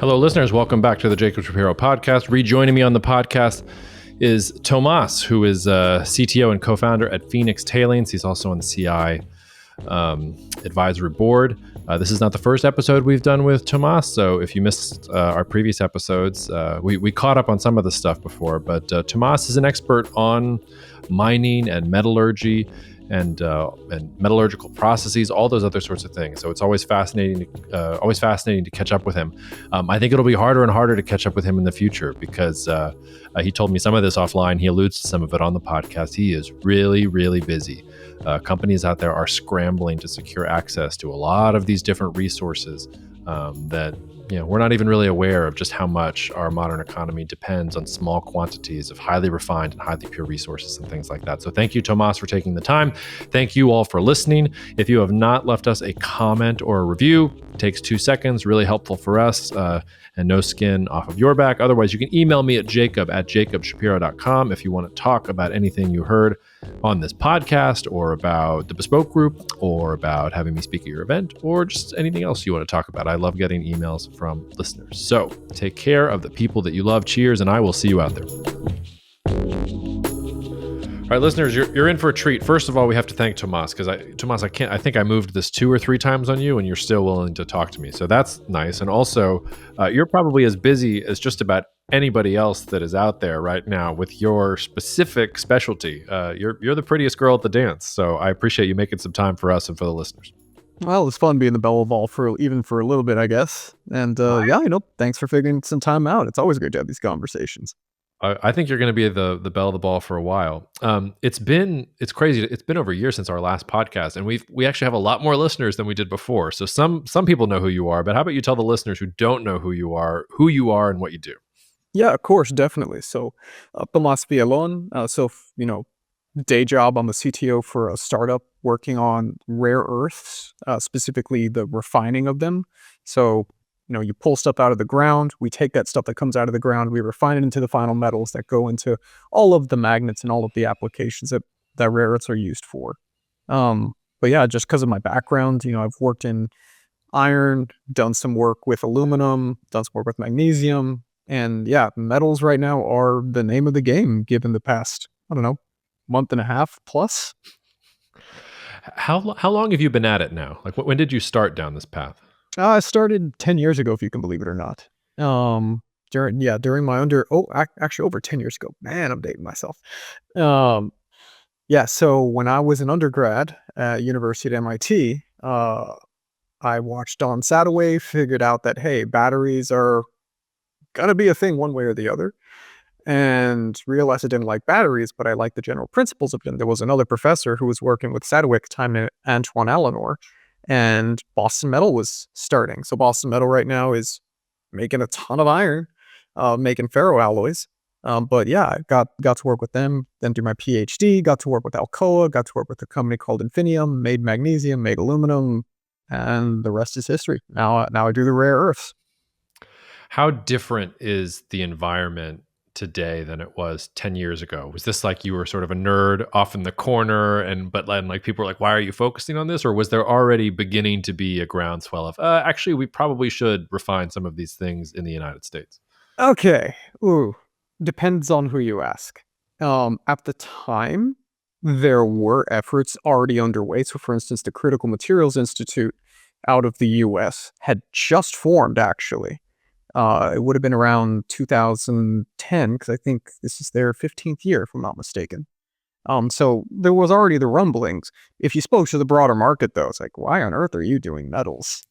Hello, listeners. Welcome back to the Jacob Shapiro podcast. Rejoining me on the podcast is Tomas, who is CTO and co-founder at Phoenix Tailings. He's also on the CI advisory board. This is not the first episode we've done with Tomas, so if you missed our previous episodes, we caught up on some of the stuff before, but Tomas is an expert on mining and metallurgy and metallurgical processes, all those other sorts of things. So it's always fascinating to catch up with him. I think it'll be harder and harder to catch up with him in the future because he told me some of this offline. He alludes to some of it on the podcast. He is really, really busy. Companies out there are scrambling to secure access to a lot of these different resources that we're not even really aware of just how much our modern economy depends on small quantities of highly refined and highly pure resources and things like that. So thank you, Tomas, for taking the time. Thank you all for listening. If you have not left us a comment or a review, it takes 2 seconds, really helpful for us, and no skin off of your back. Otherwise, you can email me at jacob@jacobshapiro.com if you want to talk about anything you heard on this podcast, or about the Bespoke Group, or about having me speak at your event, or just anything else you want to talk about. I love getting emails from listeners. So take care of the people that you love. Cheers, and I will see you out there. All right, listeners, you're in for a treat. First of all, we have to thank Tomas because I think I moved this 2 or 3 times on you, and you're still willing to talk to me. So that's nice. And also, you're probably as busy as just about anybody else that is out there right now with your specific specialty. You're the prettiest girl at the dance. So I appreciate you making some time for us and for the listeners. Well, it's fun being the belle of all for a little bit, I guess. And thanks for figuring some time out. It's always great to have these conversations. I think you're going to be the belle of the ball for a while. It's crazy. It's been over a year since our last podcast, and we actually have a lot more listeners than we did before. So some people know who you are, but how about you tell the listeners who don't know who you are and what you do? Yeah, of course, definitely. So, Tomas Villalon. Day job, I'm a CTO for a startup working on rare earths, specifically the refining of them. So, you pull stuff out of the ground, we take that stuff that comes out of the ground, we refine it into the final metals that go into all of the magnets and all of the applications that rare earths are used for. But yeah, just because of my background, I've worked in iron, done some work with aluminum, done some work with magnesium, and yeah, metals right now are the name of the game given the past, month and a half plus. How long have you been at it now? Like, when did you start down this path? I started 10 years ago, if you can believe it or not. During my actually over 10 years ago. Man, I'm dating myself. So when I was an undergrad at University at MIT, I watched Don Sadoway, figured out that, hey, batteries are gonna be a thing one way or the other, and realized I didn't like batteries, but I liked the general principles of them. There was another professor who was working with Sadoway at the time, Antoine Eleanor, and Boston Metal was starting. So Boston Metal right now is making a ton of iron, making ferroalloys. But yeah, I got to work with them, then do my PhD, got to work with Alcoa, got to work with a company called Infinium, made magnesium, made aluminum, and the rest is history. Now I do the rare earths. How different is the environment today than it was 10 years ago? Was this like you were sort of a nerd off in the corner, but then like people were like, why are you focusing on this? Or was there already beginning to be a groundswell of, actually, we probably should refine some of these things in the United States? Okay. Depends on who you ask. At the time, there were efforts already underway. So for instance, the Critical Materials Institute out of the US had just formed, actually. It would have been around 2010, because I think this is their 15th year, if I'm not mistaken. So there was already the rumblings. If you spoke to the broader market, though, it's like, why on earth are you doing metals?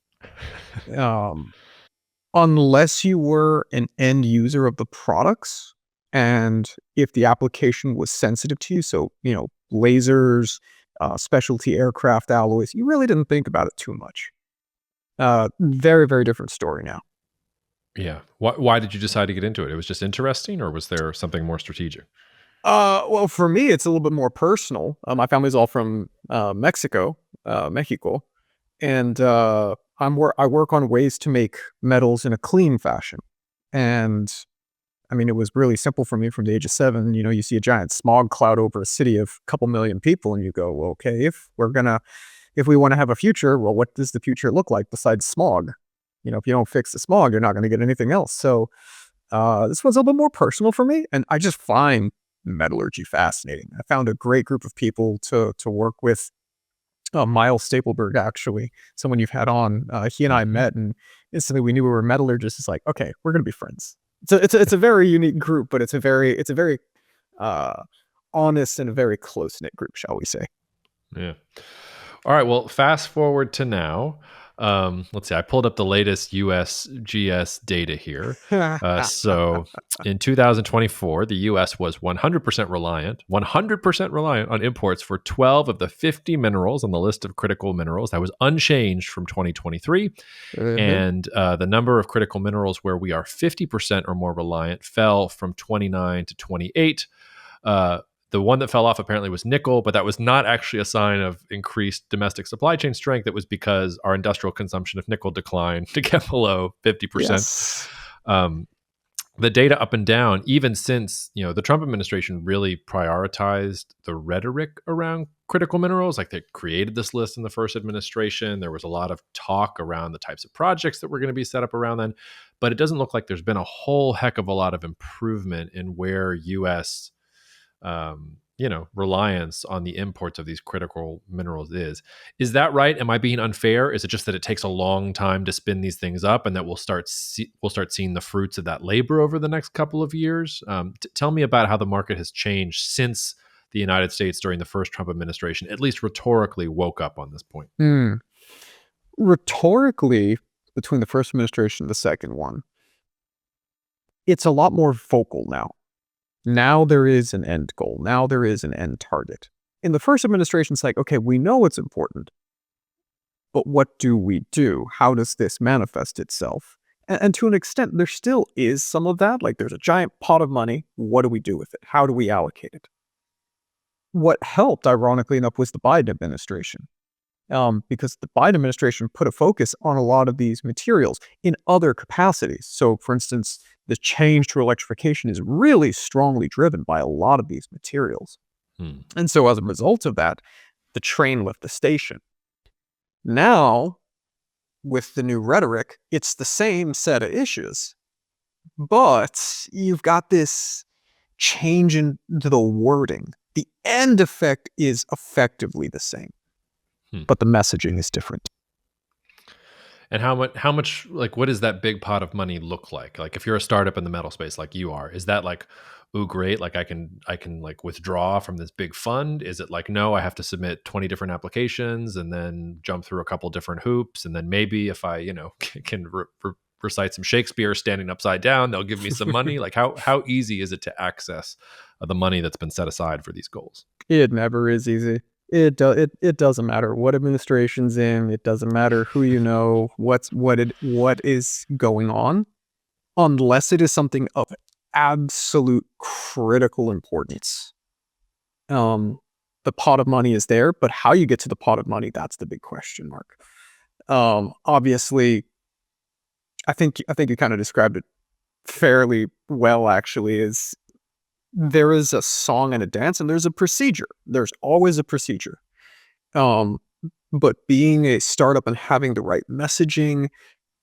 Unless you were an end user of the products, and if the application was sensitive to you, so, lasers, specialty aircraft alloys, you really didn't think about it too much. Very, very different story now. Yeah. Why did you decide to get into it? It was just interesting, or was there something more strategic? Well, for me, it's a little bit more personal. My family's all from Mexico, and I work on ways to make metals in a clean fashion. And I mean, it was really simple for me from the age of 7. You see a giant smog cloud over a city of a couple million people, and you go, well, okay, if we want to have a future, well, what does the future look like besides smog? if you don't fix the smog, you're not going to get anything else. So this one's a little bit more personal for me, and I just find metallurgy fascinating. I found a great group of people to work with. Miles Stapleberg, actually, someone you've had on. He and I met, and instantly we knew we were metallurgists. It's like, okay, we're gonna be friends. It's a very unique group, but it's a very uh, honest and a very close knit group, shall we say? Yeah. All right. Well, fast forward to now. Let's see. I pulled up the latest USGS data here. So in 2024, the US was 100% reliant on imports for 12 of the 50 minerals on the list of critical minerals. That was unchanged from 2023. And the number of critical minerals where we are 50% or more reliant fell from 29 to 28. The one that fell off apparently was nickel, but that was not actually a sign of increased domestic supply chain strength. It was because our industrial consumption of nickel declined to get below 50%. Yes. The data up and down, even since the Trump administration really prioritized the rhetoric around critical minerals, like they created this list in the first administration. There was a lot of talk around the types of projects that were going to be set up around then, but it doesn't look like there's been a whole heck of a lot of improvement in where U.S. Reliance on the imports of these critical minerals is that right? Am I being unfair? Is it just that it takes a long time to spin these things up, and that we'll start seeing the fruits of that labor over the next couple of years? Tell me about how the market has changed since the United States during the first Trump administration, at least rhetorically, woke up on this point. Rhetorically, between the first administration and the second one, it's a lot more vocal now. Now there is an end goal. Now there is an end target. In the first administration, it's like, okay, we know it's important, but what do we do? How does this manifest itself? And to an extent, there still is some of that. Like there's a giant pot of money. What do we do with it? How do we allocate it? What helped, ironically enough, was the Biden administration. Because the Biden administration put a focus on a lot of these materials in other capacities. So, for instance, the change to electrification is really strongly driven by a lot of these materials. And so as a result of that, the train left the station. Now, with the new rhetoric, it's the same set of issues, but you've got this change into the wording. The end effect is effectively the same, but the messaging is different. And how much, like, what does that big pot of money look like? Like, if you're a startup in the metal space like you are, is that like, ooh, great, like I can like withdraw from this big fund? Is it like, no, I have to submit 20 different applications and then jump through a couple different hoops, and then maybe if I can recite some Shakespeare standing upside down, they'll give me some money? Like, how easy is it to access the money that's been set aside for these goals? It never is easy. It doesn't matter what administration's in. It doesn't matter who you know, what is going on, unless it is something of absolute critical importance. The pot of money is there, but how you get to the pot of money, that's the big question mark. Obviously, I think you kind of described it fairly well, actually. Is there is a song and a dance, and there's a procedure. There's always a procedure. But being a startup and having the right messaging,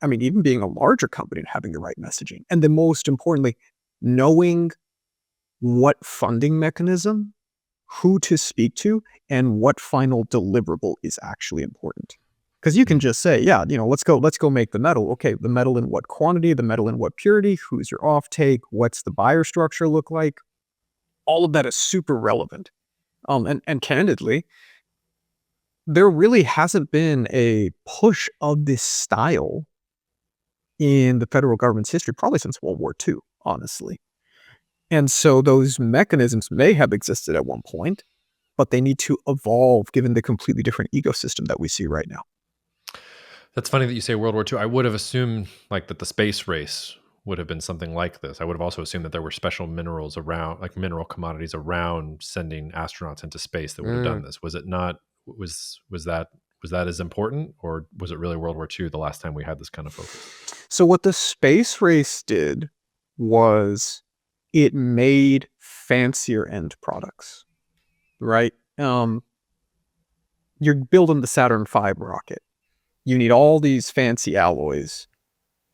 I mean, even being a larger company and having the right messaging, and then most importantly, knowing what funding mechanism, who to speak to, and what final deliverable is actually important. Because you can just say, yeah, let's go make the metal. Okay, the metal in what quantity, the metal in what purity, who's your offtake, what's the buyer structure look like? All of that is super relevant. And candidly, there really hasn't been a push of this style in the federal government's history, probably since World War II, honestly. And so those mechanisms may have existed at one point, but they need to evolve given the completely different ecosystem that we see right now. That's funny that you say World War II. I would have assumed like that the space race would have been something like this. I would have also assumed that there were special minerals around, like mineral commodities around sending astronauts into space that would have done this. Was it not? Was that as important, or was it really World War II the last time we had this kind of focus? So what the space race did was it made fancier end products, right? You're building the Saturn V rocket. You need all these fancy alloys.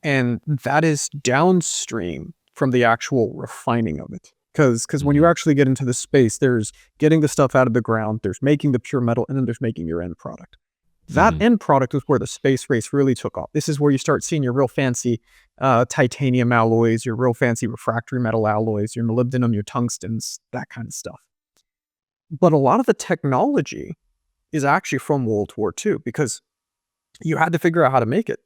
And that is downstream from the actual refining of it. Because when you Mhm. actually get into the space, there's getting the stuff out of the ground, there's making the pure metal, and then there's making your end product. That Mhm. end product is where the space race really took off. This is where you start seeing your real fancy titanium alloys, your real fancy refractory metal alloys, your molybdenum, your tungstens, that kind of stuff. But a lot of the technology is actually from World War II because you had to figure out how to make it.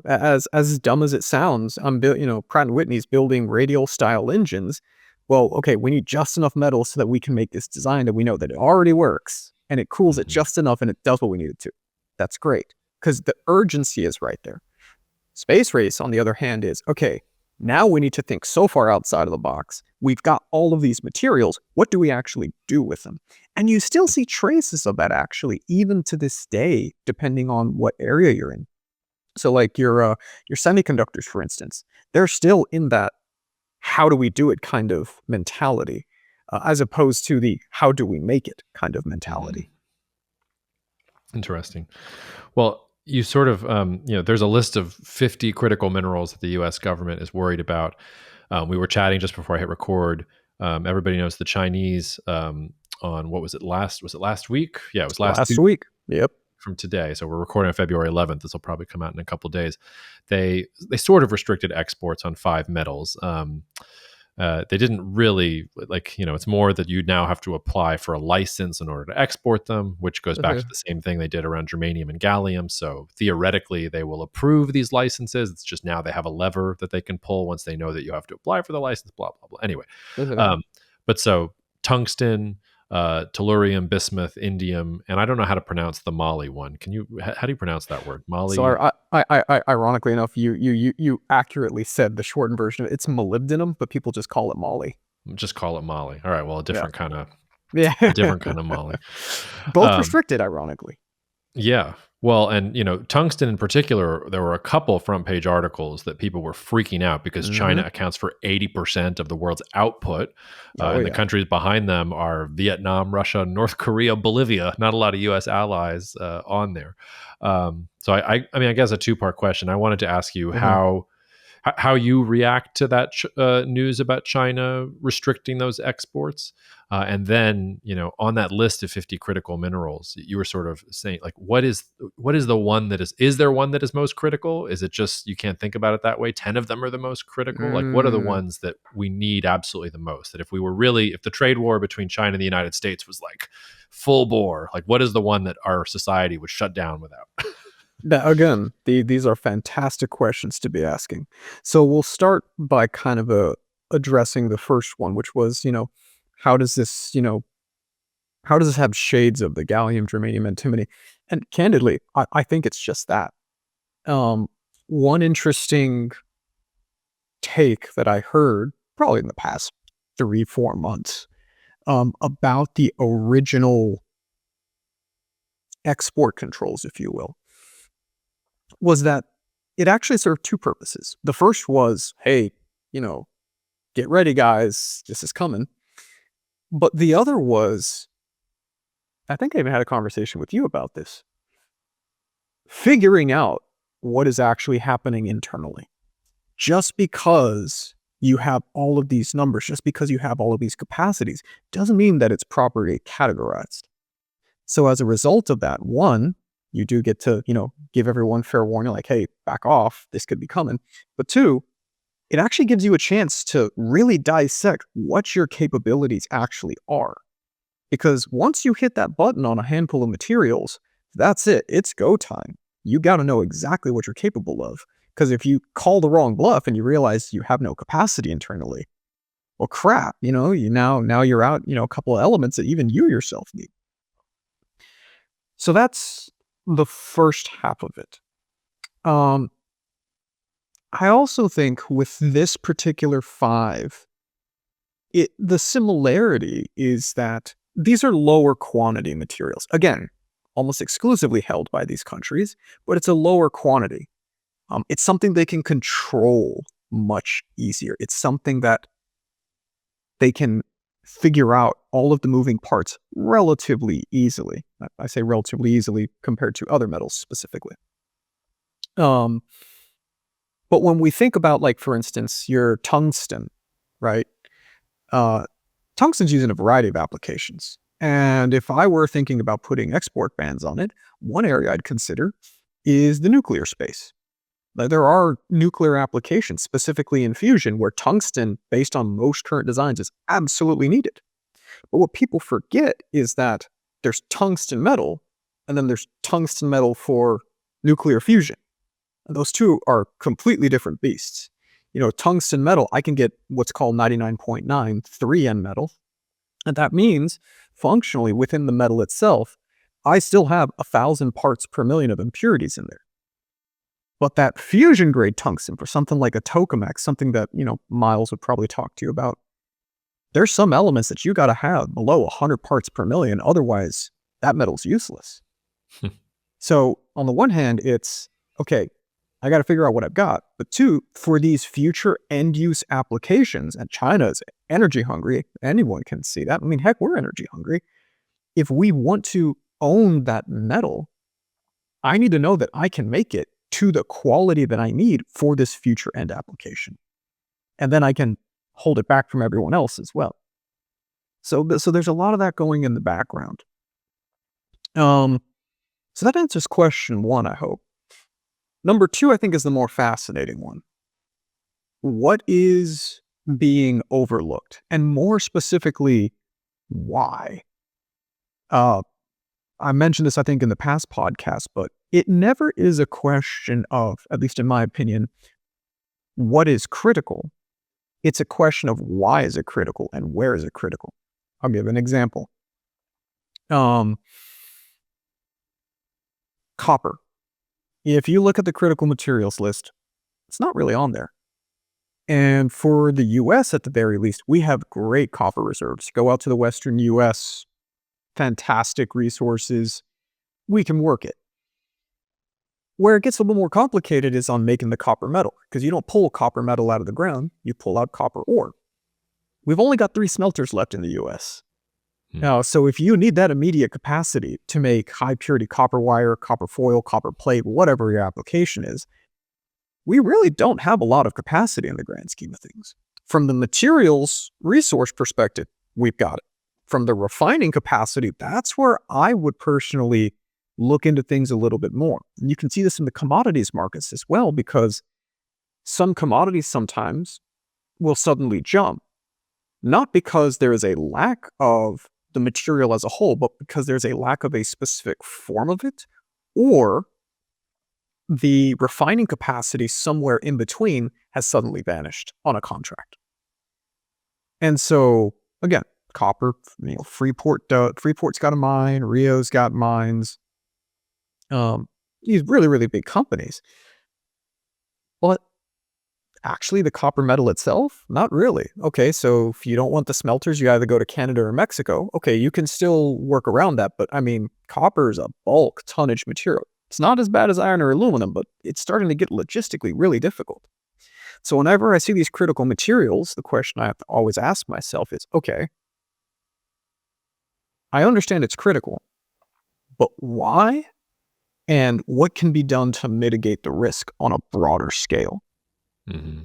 As dumb as it sounds, Pratt& and Whitney's building radial style engines. Well, okay, we need just enough metal so that we can make this design that we know that it already works and it cools it Mhm. just enough and it does what we need it to. That's great because the urgency is right there. Space race, on the other hand, is okay, now we need to think so far outside of the box. We've got all of these materials. What do we actually do with them? And you still see traces of that actually, even to this day, depending on what area you're in. So like your semiconductors, for instance, they're still in that how do we do it kind of mentality, as opposed to the how do we make it kind of Mhm. mentality. Interesting. Well, you sort of, there's a list of 50 critical minerals that the U.S. government is worried about. We were chatting just before I hit record. Everybody knows the Chinese on what was it last? Was it last week? Yeah, it was last Last week, yep. from today. So we're recording on February 11th. This will probably come out in a couple of days. They sort of restricted exports on 5 metals. They didn't really it's more that you now have to apply for a license in order to export them, which goes back to the same thing they did around germanium and gallium. So theoretically, they will approve these licenses. It's just now they have a lever that they can pull once they know that you have to apply for the license, blah, blah, blah. Anyway, um, but so tungsten, tellurium, bismuth, indium, and I don't know how to pronounce the moly one. How do you pronounce that word? So Moly? ironically enough, you accurately said the shortened version of it. It's molybdenum, but people just call it moly. Just call it moly. All right. Well, Yeah. Yeah. a different kind of moly. Both Um, restricted, ironically. Yeah. Well, and tungsten in particular, there were a couple front page articles that people were freaking out because Hmm. China accounts for 80% of the world's output. Oh And the yeah. countries behind them are Vietnam, Russia, North Korea, Bolivia. Not a lot of US allies on there. So I mean, I guess a two-part question. I wanted to ask you Hmm. how you react to that news about China restricting those exports. And then, on that list of 50 critical minerals, you were sort of saying, like, what is the one is there one that is most critical? Is it just you can't think about it that way? 10 of them are the most critical? Like, what are the Mm. ones that we need absolutely the most? That if the trade war between China and the United States was like full bore, like, what is the one that our society would shut down without? Again, these are fantastic questions to be asking. So we'll start by kind of addressing the first one, which was, how does this, how does this have shades of the gallium, germanium, antimony? And candidly, I think it's just that. Um, One interesting take that I heard probably in the past 3, 4 months about the original export controls, if you will, was that it actually served two purposes. The first was, hey, you know, get ready, guys, this is coming. But the other was, I think I even had a conversation with you about this, figuring out what is actually happening internally. Just because you have all of these numbers, just because you have all of these capacities, doesn't mean that it's properly categorized. So as a result of that, one, you do get to, give everyone fair warning, like, hey, back off, this could be coming. But two, it actually gives you a chance to really dissect what your capabilities actually are. Because once you hit that button on a handful of materials, that's it. It's go time. You got to know exactly what you're capable of. Because if you call the wrong bluff and you realize you have no capacity internally, well, crap, now you're out, a couple of elements that even you yourself need. So that's the first half of it. Um, I also think with this particular five, the similarity is that these are lower quantity materials. Again, almost exclusively held by these countries, but it's a lower quantity. It's something they can control much easier. It's something that they can figure out all of the moving parts relatively easily. I say relatively easily compared to other metals specifically. Um, But when we think about, like, for instance, your tungsten, right? Tungsten's used in a variety of applications. And if I were thinking about putting export bans on it, one area I'd consider is the nuclear space. There are nuclear applications, specifically in fusion, where tungsten, based on most current designs, is absolutely needed. But what people forget is that there's tungsten metal, and then there's tungsten metal for nuclear fusion. And those two are completely different beasts. Tungsten metal, I can get what's called 99.9 3N metal. And that means, functionally, within the metal itself, I still have 1,000 parts per million of impurities in there. But that fusion grade tungsten for something like a tokamak, something that, Miles would probably talk to you about, there's some elements that you got to have below 100 parts per million. Otherwise, that metal's useless. So on the one hand, it's, okay, I got to figure out what I've got. But two, for these future end use applications, and China is energy hungry, anyone can see that. I mean, heck, we're energy hungry. If we want to own that metal, I need to know that I can make it to the quality that I need for this future end application. And then I can hold it back from everyone else as well. So there's a lot of that going in the background. So that answers question one, I hope. Number two, I think, is the more fascinating one. What is being overlooked? And more specifically, why? I mentioned this, I think, in the past podcast, but it never is a question of, at least in my opinion, what is critical. It's a question of why is it critical and where is it critical. I'll give an example. Copper. If you look at the critical materials list, it's not really on there. And for the US, at the very least, we have great copper reserves. Go out to the Western US, fantastic resources. We can work it. Where it gets a little more complicated is on making the copper metal, because you don't pull copper metal out of the ground, you pull out copper ore. We've only got 3 smelters left in the US. Now, so if you need that immediate capacity to make high purity copper wire, copper foil, copper plate, whatever your application is, we really don't have a lot of capacity in the grand scheme of things. From the materials resource perspective, we've got it. From the refining capacity, that's where I would personally look into things a little bit more. And you can see this in the commodities markets as well, because some commodities sometimes will suddenly jump, not because there is a lack of the material as a whole, but because there's a lack of a specific form of it, or the refining capacity somewhere in between has suddenly vanished on a contract. So again, copper, Freeport's got a mine, Rio's got mines, these really, really big companies. But actually the copper metal itself, not really. Okay, so if you don't want the smelters, you either go to Canada or Mexico. Okay, you can still work around that, but I mean, copper is a bulk tonnage material. It's not as bad as iron or aluminum, but it's starting to get logistically really difficult. So whenever I see these critical materials, the question I have to always ask myself is, okay, I understand it's critical, but why? And what can be done to mitigate the risk on a broader scale? Mm-hmm.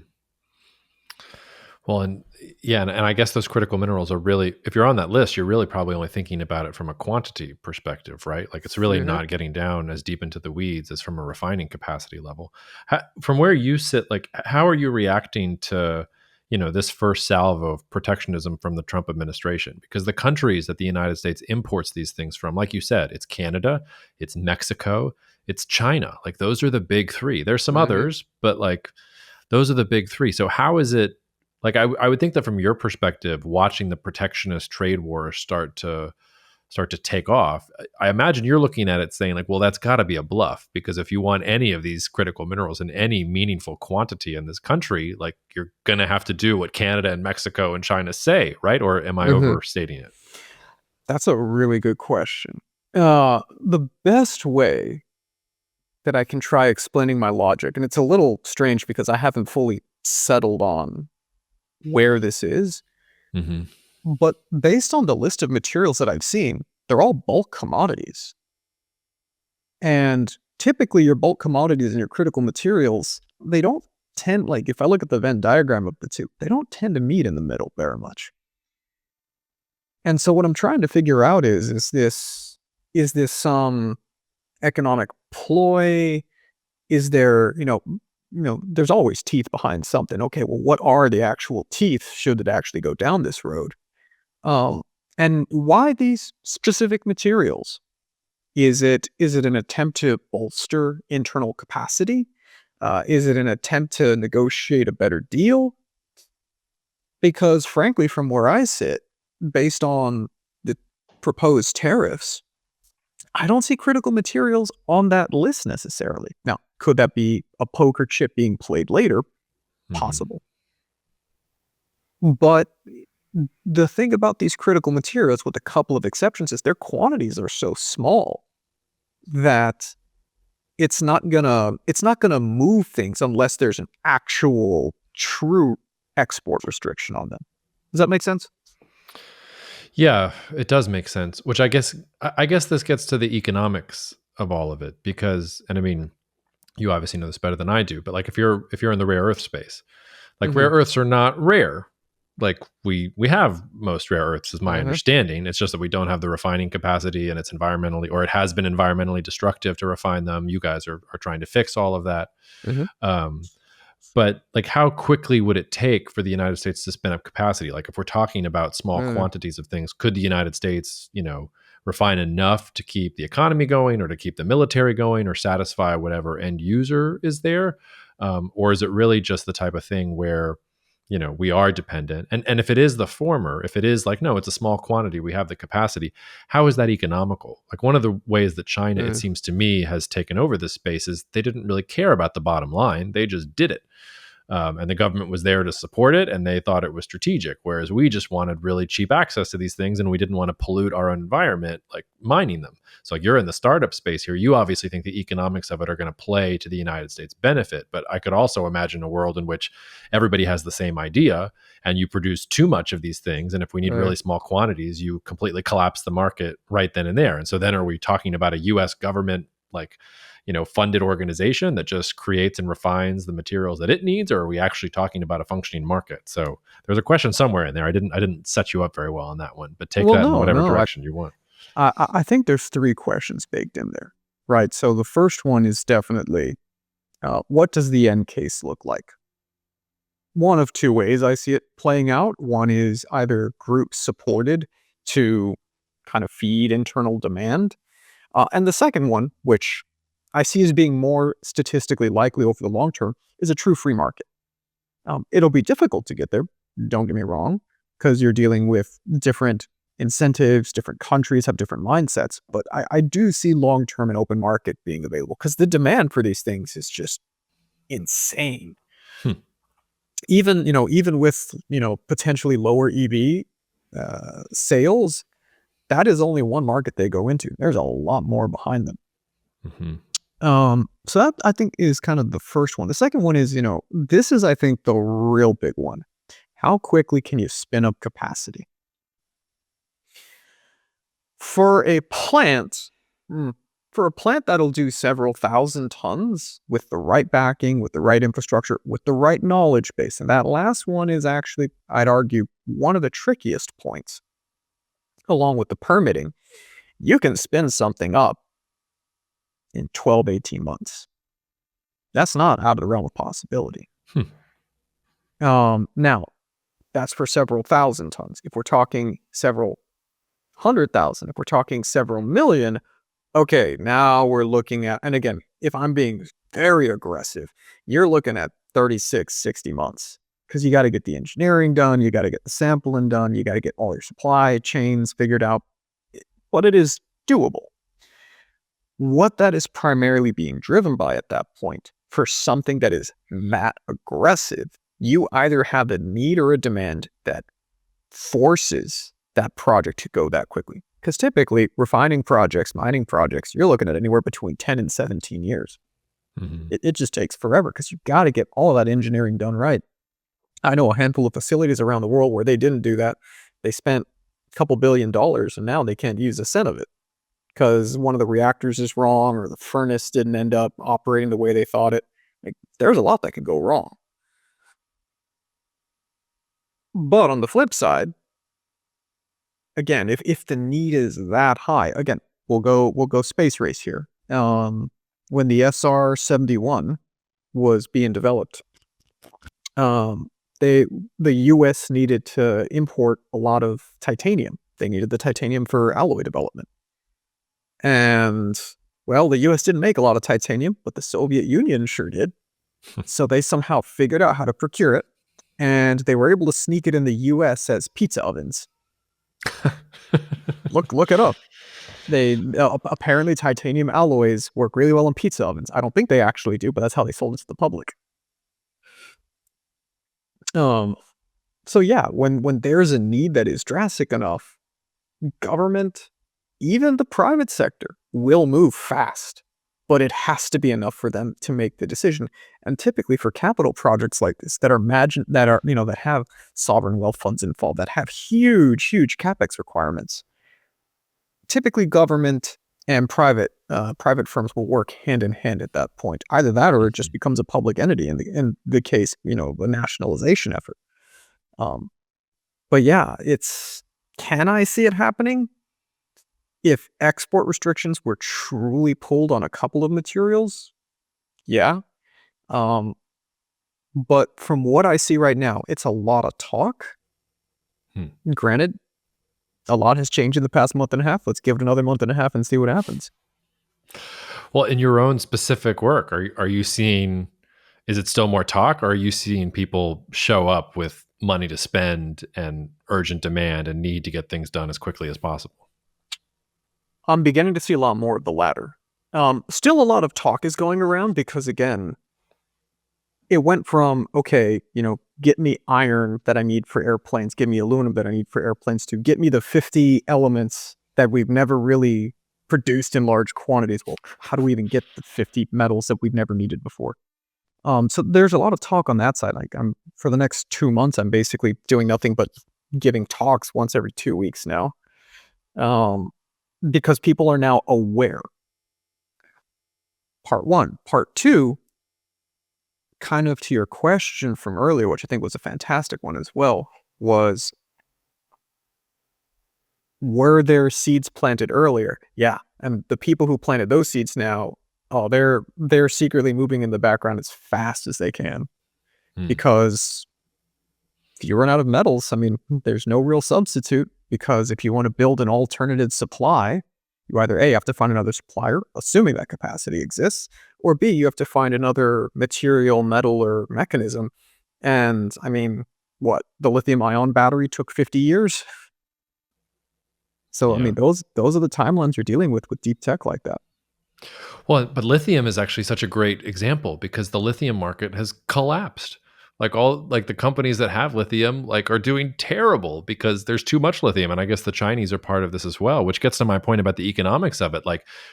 Well, and I guess those critical minerals are really, if you're on that list, you're really probably only thinking about it from a quantity perspective, right? Like it's really not getting down as deep into the weeds as from a refining capacity level. From where you sit, like how are you reacting to, this first salvo of protectionism from the Trump administration? Because the countries that the United States imports these things from, like you said, it's Canada, it's Mexico, it's China. Like those are the big 3. There's some others, but like those are the big 3. So how is it, like I would think that from your perspective, watching the protectionist trade war start to take off, I imagine you're looking at it saying like, well, that's got to be a bluff, because if you want any of these critical minerals in any meaningful quantity in this country, like you're going to have to do what Canada and Mexico and China say, right? Or am I overstating it? That's a really good question. The best way that I can try explaining my logic, and it's a little strange because I haven't fully settled on where this is, but based on the list of materials that I've seen, they're all bulk commodities. And typically your bulk commodities and your critical materials, they don't tend, like if I look at the Venn diagram of the two, they don't tend to meet in the middle very much. And so what I'm trying to figure out is this some economic ploy? Is there, there's always teeth behind something. Okay, well, what are the actual teeth should it actually go down this road? And why these specific materials? Is it an attempt to bolster internal capacity? Is it an attempt to negotiate a better deal? Because frankly, from where I sit, based on the proposed tariffs, I don't see critical materials on that list necessarily. Now, could that be a poker chip being played later? Possible. But the thing about these critical materials, with a couple of exceptions, is their quantities are so small that it's not gonna move things unless there's an actual true export restriction on them. Does that make sense? Yeah, it does make sense. Which I guess this gets to the economics of all of it, because, and I mean, you obviously know this better than I do, but like if you're in the rare earth space, like rare earths are not rare. Like we have most rare earths, is my understanding. It's just that we don't have the refining capacity, and it's environmentally, or it has been environmentally destructive to refine them. You guys are trying to fix all of that. But like, how quickly would it take for the United States to spin up capacity? Like if we're talking about small quantities of things, could the United States, refine enough to keep the economy going, or to keep the military going, or satisfy whatever end user is there? Or is it really just the type of thing where, we are dependent? And if it is the former, if it is like, no, it's a small quantity, we have the capacity, how is that economical? Like one of the ways that China, it seems to me, has taken over this space is they didn't really care about the bottom line. They just did it. And the government was there to support it, and they thought it was strategic, whereas we just wanted really cheap access to these things, and we didn't want to pollute our own environment, like mining them. So like, you're in the startup space here. You obviously think the economics of it are going to play to the United States' benefit, but I could also imagine a world in which everybody has the same idea, and you produce too much of these things, and if we need really small quantities, you completely collapse the market right then and there. And so then are we talking about a U.S. government, like, funded organization that just creates and refines the materials that it needs, or are we actually talking about a functioning market? So there's a question somewhere in there. I didn't set you up very well on that one, but take that in whatever direction you want. I think there's three questions baked in there, right? So the first one is definitely, what does the end case look like? One of two ways I see it playing out. One is either group supported to kind of feed internal demand. And the second one, which I see as being more statistically likely over the long term, is a true free market. It'll be difficult to get there, don't get me wrong, because you're dealing with different incentives, different countries have different mindsets, but I do see long-term an open market being available, because the demand for these things is just insane. Even with, potentially lower EV sales, that is only one market they go into. There's a lot more behind them. So that, I think, is kind of the first one. The second one is, this is, I think, the real big one. How quickly can you spin up capacity? For a plant that'll do several thousand tons with the right backing, with the right infrastructure, with the right knowledge base, and that last one is actually, I'd argue, one of the trickiest points, along with the permitting. You can spin something up in 12, 18 months. That's not out of the realm of possibility. Now, that's for several thousand tons. If we're talking several 100,000, if we're talking several million, okay, now we're looking at, and again, if I'm being very aggressive, you're looking at 36, 60 months, because you got to get the engineering done, you got to get the sampling done, you got to get all your supply chains figured out, but it is doable. What that is primarily being driven by at that point, for something that is that aggressive, you either have a need or a demand that forces that project to go that quickly. Because typically, refining projects, mining projects, you're looking at anywhere between 10 and 17 years. It just takes forever, because you've got to get all of that engineering done right. I know a handful of facilities around the world where they didn't do that. They spent a couple $1 billion, and now they can't use a cent of it, because one of the reactors is wrong, or the furnace didn't end up operating the way they thought it. Like, there's a lot that could go wrong. But on the flip side, again, if the need is that high, again, we'll go space race here. When the SR-71 was being developed, um, the U.S. needed to import a lot of titanium. They needed the titanium for alloy development. And, well, the U.S. didn't make a lot of titanium, but the Soviet Union sure did. So they somehow figured out how to procure it, and they were able to sneak it in the U.S. as pizza ovens. Look it up. They apparently titanium alloys work really well in pizza ovens. I don't think they actually do, but that's how they sold it to the public. So yeah, when there's a need that is drastic enough, government, even the private sector, will move fast, but it has to be enough for them to make the decision. And typically for capital projects like this that that have sovereign wealth funds involved, that have huge capex requirements, typically government and private firms will work hand in hand at that point. Either that, or it just becomes a public entity in the case, a nationalization effort. But yeah, can I see it happening? If export restrictions were truly pulled on a couple of materials, yeah. But from what I see right now, it's a lot of talk. Granted, a lot has changed in the past month and a half. Let's give it another month and a half and see what happens. Well, in your own specific work, are you seeing, is it still more talk, or are you seeing people show up with money to spend and urgent demand and need to get things done as quickly as possible? I'm beginning to see a lot more of the latter. Still a lot of talk is going around because, again, it went from, okay, get me iron that I need for airplanes, get me aluminum that I need for airplanes, to get me the 50 elements that we've never really produced in large quantities. Well, how do we even get the 50 metals that we've never needed before? So there's a lot of talk on that side. Like, for the next 2 months, I'm basically doing nothing but giving talks once every 2 weeks now. Because people are now aware. Part one. Part two, kind of to your question from earlier, which I think was a fantastic one as well, was, were there seeds planted earlier? Yeah. And the people who planted those seeds now, they're secretly moving in the background as fast as they can. Because if you run out of metals, there's no real substitute, because if you want to build an alternative supply, you either A, have to find another supplier, assuming that capacity exists, or B, you have to find another material, metal, or mechanism. And what? The lithium-ion battery took 50 years? So, Yeah. those are the timelines you're dealing with deep tech like that. Well, but lithium is actually such a great example, because the lithium market has collapsed. Like the companies that have lithium are doing terrible because there's too much lithium. And I guess the Chinese are part of this as well, which gets to my point about the economics of it.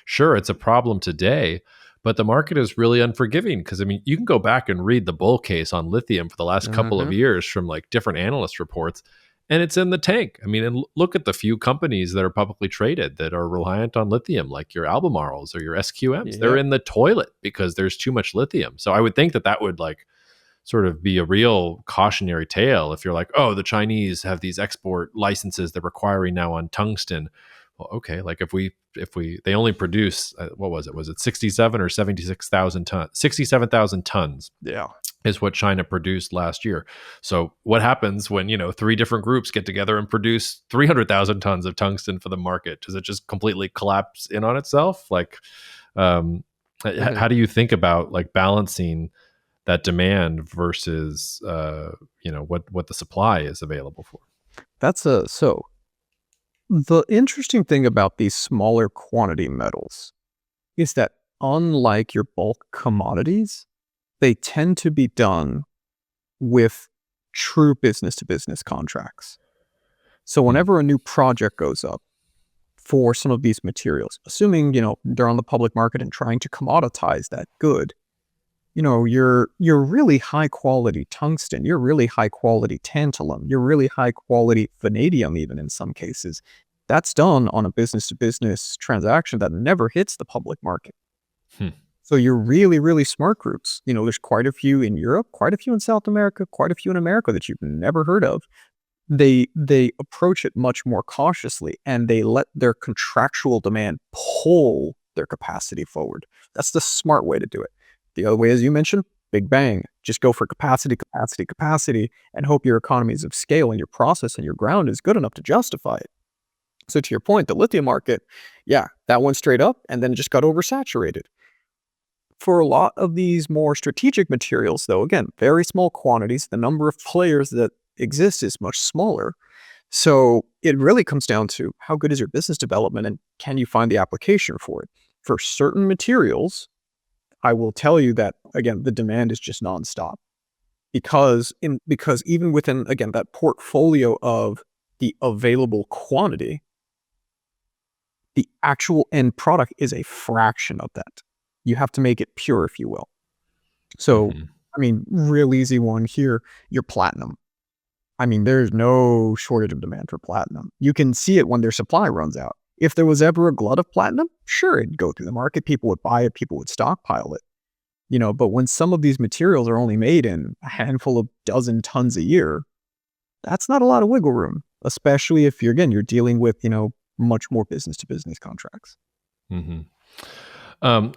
Sure, it's a problem today, but the market is really unforgiving, because you can go back and read the bull case on lithium for the last couple of years from different analyst reports, and it's in the tank. And look at the few companies that are publicly traded that are reliant on lithium, like your Albemarles or your SQMs. Yep. They're in the toilet because there's too much lithium. So I would think that would sort of be a real cautionary tale if you're like, oh, the Chinese have these export licenses they're requiring now on tungsten. Well, okay, if they only produce, what was it? Was it 67 or 76,000 tons? 67,000 tons. Yeah. Is what China produced last year. So what happens when, 3 different groups get together and produce 300,000 tons of tungsten for the market? Does it just completely collapse in on itself? How do you think about balancing that demand versus what the supply is available for? So the interesting thing about these smaller quantity metals is that, unlike your bulk commodities, they tend to be done with true business to business contracts. So whenever a new project goes up for some of these materials, assuming they're on the public market and trying to commoditize that good, your really high quality tungsten, your really high quality tantalum, your really high quality vanadium, even in some cases, that's done on a business to business transaction that never hits the public market. So your really, really smart groups, there's quite a few in Europe, quite a few in South America, quite a few in America that you've never heard of, they approach it much more cautiously, and they let their contractual demand pull their capacity forward. That's the smart way to do it. The other way, as you mentioned, big bang. Just go for capacity, capacity, capacity, and hope your economies of scale and your process and your ground is good enough to justify it. So to your point, the lithium market, yeah, that went straight up and then it just got oversaturated. For a lot of these more strategic materials, though, again, very small quantities, the number of players that exist is much smaller. So it really comes down to how good is your business development and can you find the application for it? For certain materials, I will tell you that, again, the demand is just nonstop because even within, again, that portfolio of the available quantity, the actual end product is a fraction of that. You have to make it pure, if you will. So, Mhm. I mean, real easy one here, your platinum. I mean, there's no shortage of demand for platinum. You can see it when their supply runs out. If there was ever a glut of platinum, sure, it'd go through the market. People would buy it. People would stockpile it. But when some of these materials are only made in a handful of dozen tons a year, that's not a lot of wiggle room, especially if you're dealing with, much more business to business contracts. Mhm.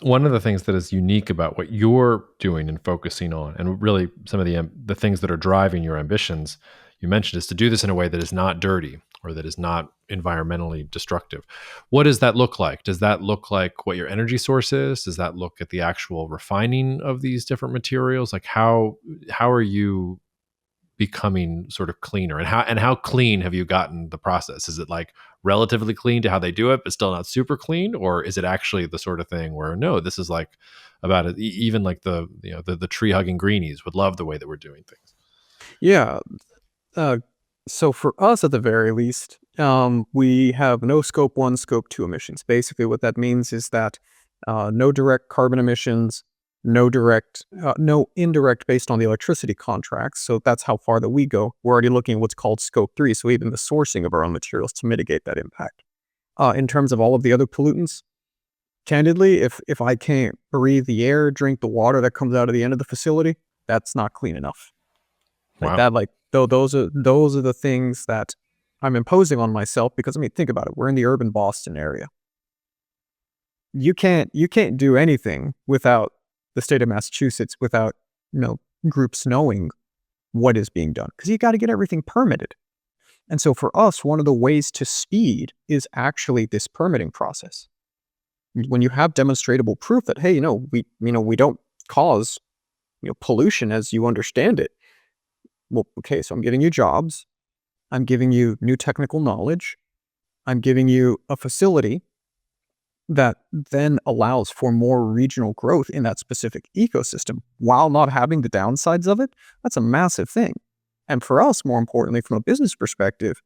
One of the things that is unique about what you're doing and focusing on, and really some of the things that are driving your ambitions, you mentioned, is to do this in a way that is not dirty or that is not environmentally destructive. What does that look like? Does that look like what your energy source is? Does that look at the actual refining of these different materials? Like how are you becoming sort of cleaner, and how clean have you gotten the process? Is it like relatively clean to how they do it but still not super clean, or is it actually the sort of thing where no, this is like about it, even like the tree hugging greenies would love the way that we're doing things? Yeah. Uh, so for us, at the very least, we have no scope 1, scope 2 emissions. Basically, what that means is that no direct carbon emissions, no indirect based on the electricity contracts. So that's how far that we go. We're already looking at what's called scope 3. So even the sourcing of our own materials to mitigate that impact. In terms of all of the other pollutants, candidly, if I can't breathe the air, drink the water that comes out of the end of the facility, that's not clean enough. Like Wow. that, those are the things that I'm imposing on myself because, I mean, think about it. We're in the urban Boston area. You can't do anything without the state of Massachusetts, without, groups knowing what is being done, because you got to get everything permitted. And so for us, one of the ways to speed is actually this permitting process. When you have demonstrable proof that, hey, we don't cause, pollution as you understand it. Well, okay, so I'm giving you jobs. I'm giving you new technical knowledge. I'm giving you a facility that then allows for more regional growth in that specific ecosystem while not having the downsides of it. That's a massive thing. And for us, more importantly, from a business perspective,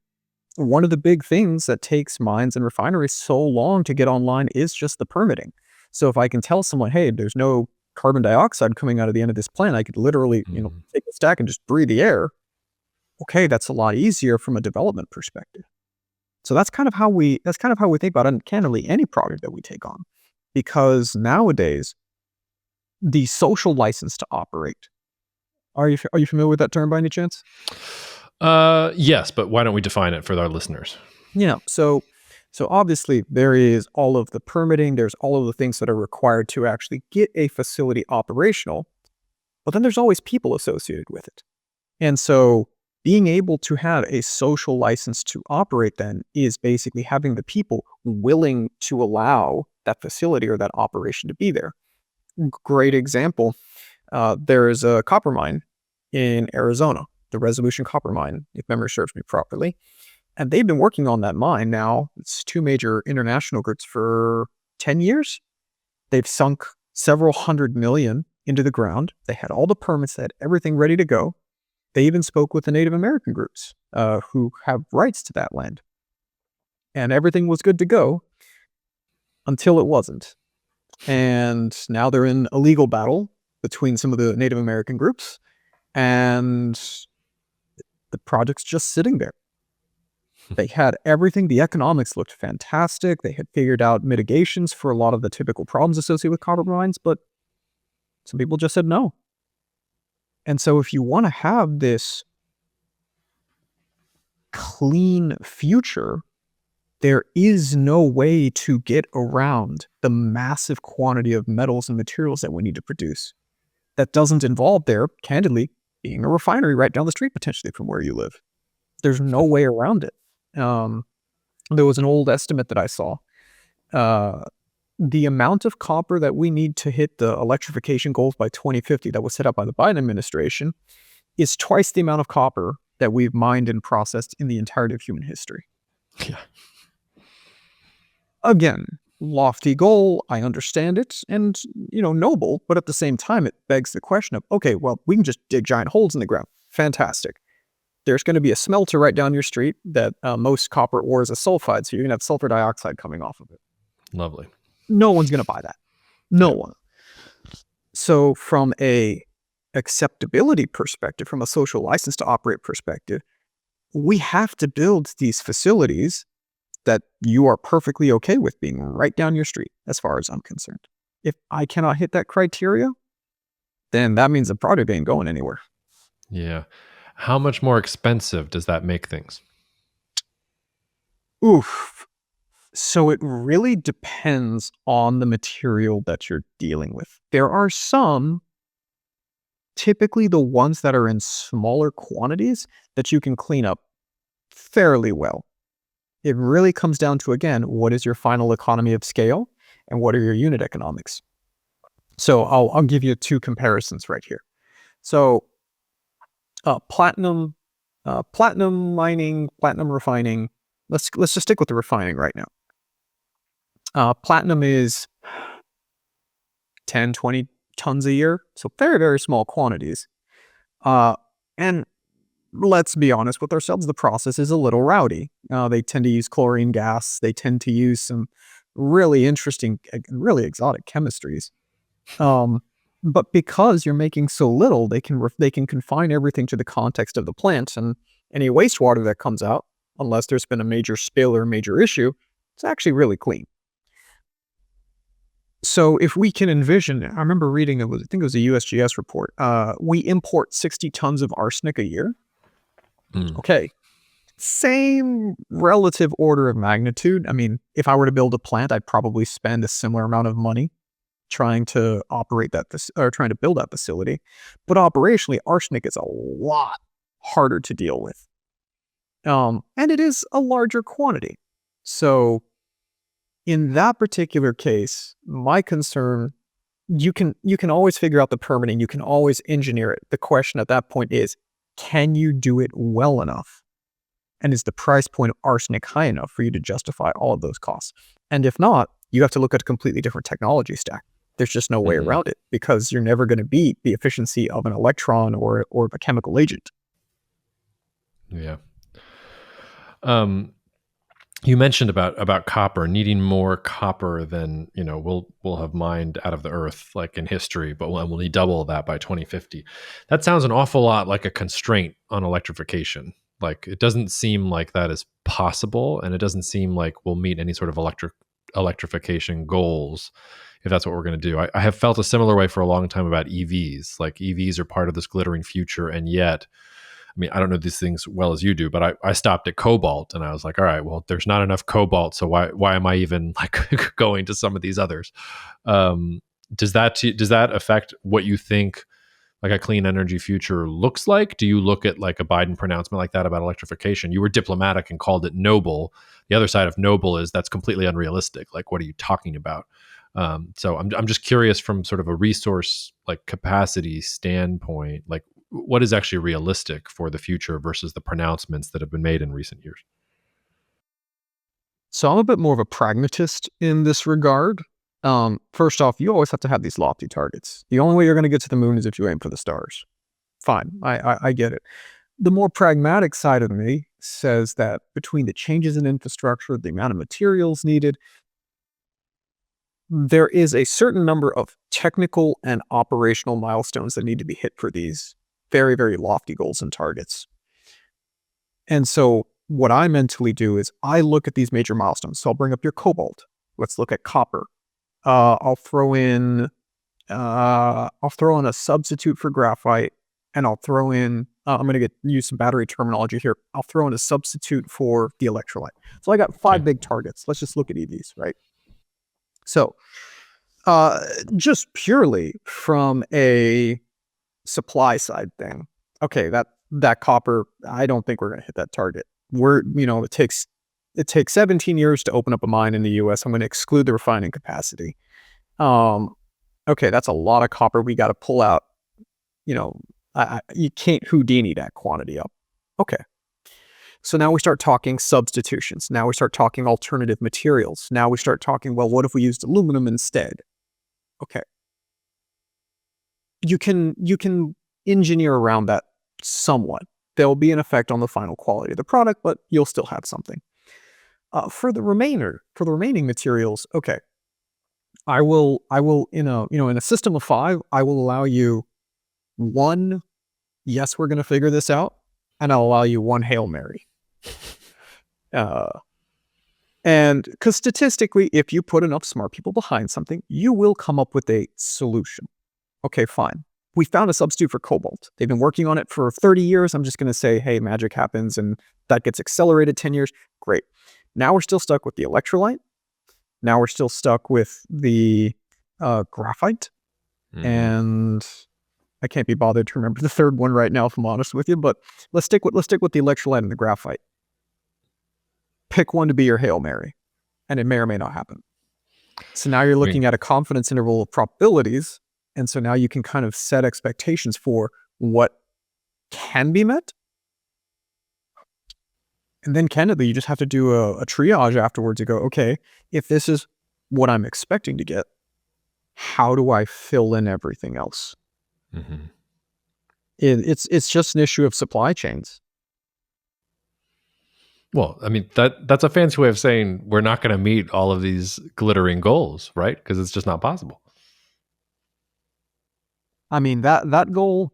one of the big things that takes mines and refineries so long to get online is just the permitting. So if I can tell someone, hey, there's no carbon dioxide coming out of the end of this plant, I could literally, Mhm. take a stack and just breathe the air. Okay, that's a lot easier from a development perspective. So that's kind of how we think about it, and candidly, any project that we take on. Because nowadays, the social license to operate. Are you familiar with that term by any chance? Yes, but why don't we define it for our listeners? Yeah. So obviously there is all of the permitting, there's all of the things that are required to actually get a facility operational, but then there's always people associated with it. And so being able to have a social license to operate then is basically having the people willing to allow that facility or that operation to be there. Great example. There is a copper mine in Arizona, the Resolution Copper Mine, if memory serves me properly. And they've been working on that mine now. It's two major international groups for 10 years. They've sunk several hundred million into the ground. They had all the permits, they had everything ready to go. They even spoke with the Native American groups who have rights to that land. And everything was good to go until it wasn't. And now they're in a legal battle between some of the Native American groups, and the project's just sitting there. They had everything. The economics looked fantastic. They had figured out mitigations for a lot of the typical problems associated with copper mines, but some people just said no. And so if you want to have this clean future, there is no way to get around the massive quantity of metals and materials that we need to produce. That doesn't involve there, candidly, being a refinery right down the street potentially from where you live. There's no way around it. There was an old estimate that I saw. The amount of copper that we need to hit the electrification goals by 2050 that was set up by the Biden administration is twice the amount of copper that we've mined and processed in the entirety of human history. Yeah. Again, lofty goal, I understand it, and, noble, but at the same time, it begs the question of, okay, well, we can just dig giant holes in the ground. Fantastic. There's going to be a smelter right down your street that most copper ore is a sulfide, so you're going to have sulfur dioxide coming off of it. Lovely. No one's going to buy that. No one. So from a acceptability perspective, from a social license to operate perspective, we have to build these facilities that you are perfectly okay with being right down your street, as far as I'm concerned. If I cannot hit that criteria, then that means the product ain't going anywhere. Yeah. How much more expensive does that make things? Oof. So it really depends on the material that you're dealing with. There are some, typically the ones that are in smaller quantities, that you can clean up fairly well. It really comes down to, again, what is your final economy of scale and what are your unit economics? So I'll give you two comparisons right here. So platinum mining, platinum refining. Let's just stick with the refining right now. Platinum is 10, 20 tons a year, so very, very small quantities. And let's be honest with ourselves, the process is a little rowdy. They tend to use chlorine gas. They tend to use some really interesting, really exotic chemistries. But because you're making so little, they can confine everything to the context of the plant, and any wastewater that comes out, unless there's been a major spill or a major issue, it's actually really clean. So if we can envision, I remember reading, I think it was a USGS report, we import 60 tons of arsenic a year. Okay. Same relative order of magnitude. I mean, if I were to build a plant, I'd probably spend a similar amount of money trying to operate that, or trying to build that facility. But operationally, arsenic is a lot harder to deal with. And it is a larger quantity. So in that particular case, my concern, you can always figure out the permitting, you can always engineer it. The question at that point is, can you do it well enough? And is the price point of arsenic high enough for you to justify all of those costs? And if not, you have to look at a completely different technology stack. There's just no way around it, because you're never going to beat the efficiency of an electron or a chemical agent. Yeah. You mentioned about copper, needing more copper than we'll have mined out of the earth, like in history, but we'll need double of that by 2050. That sounds an awful lot like a constraint on electrification. Like, it doesn't seem like that is possible, and it doesn't seem like we'll meet any sort of electrification goals if that's what we're going to do. I have felt a similar way for a long time about EVs. Like, EVs are part of this glittering future, and yet, I mean, I don't know these things well as you do, but I stopped at cobalt, and I was like, all right, well, there's not enough cobalt, so why am I even like going to some of these others? Does that affect what you think like a clean energy future looks like? Do you look at like a Biden pronouncement like that about electrification? You were diplomatic and called it noble. The other side of noble is that's completely unrealistic. Like, what are you talking about? So I'm just curious from sort of a resource like capacity standpoint, like what is actually realistic for the future versus the pronouncements that have been made in recent years? So I'm a bit more of a pragmatist in this regard. First off, you always have to have these lofty targets. The only way you're going to get to the moon is if you aim for the stars. Fine, I get it. The more pragmatic side of me says that between the changes in infrastructure, the amount of materials needed, there is a certain number of technical and operational milestones that need to be hit for these very, very lofty goals and targets. And so what I mentally do is I look at these major milestones. So I'll bring up your cobalt. Let's look at copper. I'll throw in a substitute for graphite, and I'll throw in I'm going to use some battery terminology here. I'll throw in a substitute for the electrolyte. So I got 5 big targets. Let's just look at EVs, right? So just purely from a supply side thing, okay, that copper, I don't think we're going to hit that target. It takes 17 years to open up a mine in the US. I'm going to exclude the refining capacity. Okay, that's a lot of copper we got to pull out. You can't Houdini that quantity up. Okay. So now we start talking substitutions. Now we start talking alternative materials. Now we start talking, well, what if we used aluminum instead? Okay. You can engineer around that somewhat. There'll be an effect on the final quality of the product, but you'll still have something. For the remaining materials, okay. I will in a system of 5, I will allow you 1, yes, we're going to figure this out, and I'll allow you 1 Hail Mary. And because statistically, if you put enough smart people behind something, you will come up with a solution. Okay, fine. We found a substitute for cobalt. They've been working on it for 30 years. I'm just going to say, hey, magic happens, and that gets accelerated 10 years. Great. Now we're still stuck with the electrolyte. Now we're still stuck with the graphite. And I can't be bothered to remember the third one right now, if I'm honest with you, but let's stick with the electrolyte and the graphite. Pick one to be your Hail Mary, and it may or may not happen. So now you're looking at a confidence interval of probabilities, and so now you can kind of set expectations for what can be met. And then candidly, you just have to do a triage afterwards. You go, okay, if this is what I'm expecting to get, how do I fill in everything else? It's just an issue of supply chains. Well, I mean, that's a fancy way of saying we're not going to meet all of these glittering goals, right? Because it's just not possible. I mean, that goal,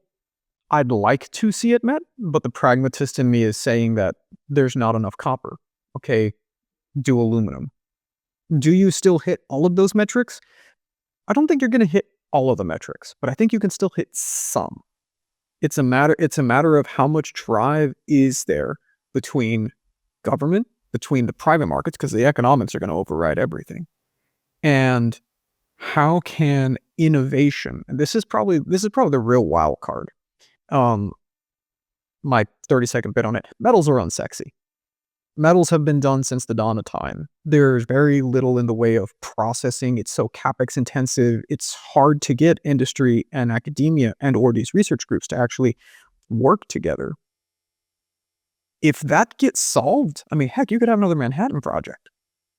I'd like to see it met, but the pragmatist in me is saying that there's not enough copper. Okay, do aluminum. Do you still hit all of those metrics? I don't think you're going to hit all of the metrics, but I think you can still hit some. It's a matter of how much drive is there between government, between the private markets, because the economics are going to override everything, and how can innovation, and this is probably the real wild card. My 30-second bit on it. Metals are unsexy. Metals have been done since the dawn of time. There's very little in the way of processing. It's so capex intensive. It's hard to get industry and academia and or these research groups to actually work together. If that gets solved, I mean, heck, you could have another Manhattan Project,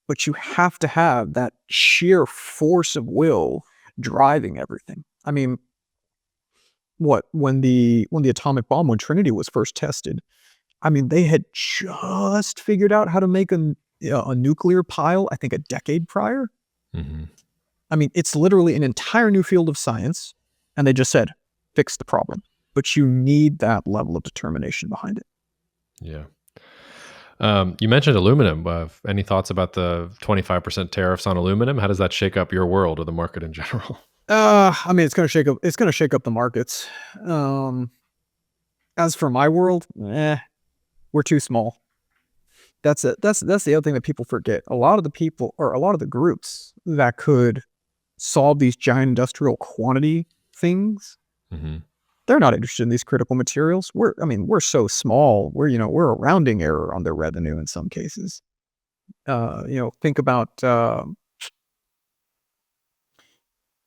but you have to have that sheer force of will driving everything. I mean, when the atomic bomb, when Trinity was first tested, I mean, they had just figured out how to make a nuclear pile, I think a decade prior. I mean, it's literally an entire new field of science, and they just said, fix the problem. But you need that level of determination behind it. Yeah. You mentioned aluminum. Any thoughts about the 25% tariffs on aluminum? How does that shake up your world or the market in general? I mean, it's going to shake up the markets. As for my world, we're too small. That's it. That's the other thing that people forget. A lot of the people, or a lot of the groups that could solve these giant industrial quantity things, they're not interested in these critical materials. We're so small. We're a rounding error on their revenue in some cases. Think about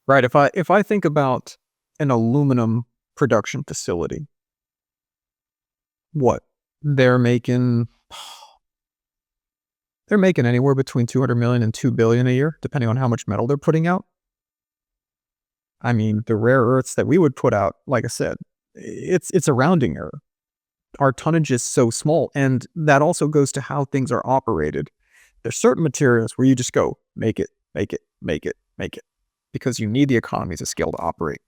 right. If I think about an aluminum production facility, what they're making anywhere between 200 million and 2 billion a year, depending on how much metal they're putting out. I mean, the rare earths that we would put out, like I said, it's a rounding error. Our tonnage is so small, and that also goes to how things are operated. There's certain materials where you just go, make it, because you need the economies of scale to operate.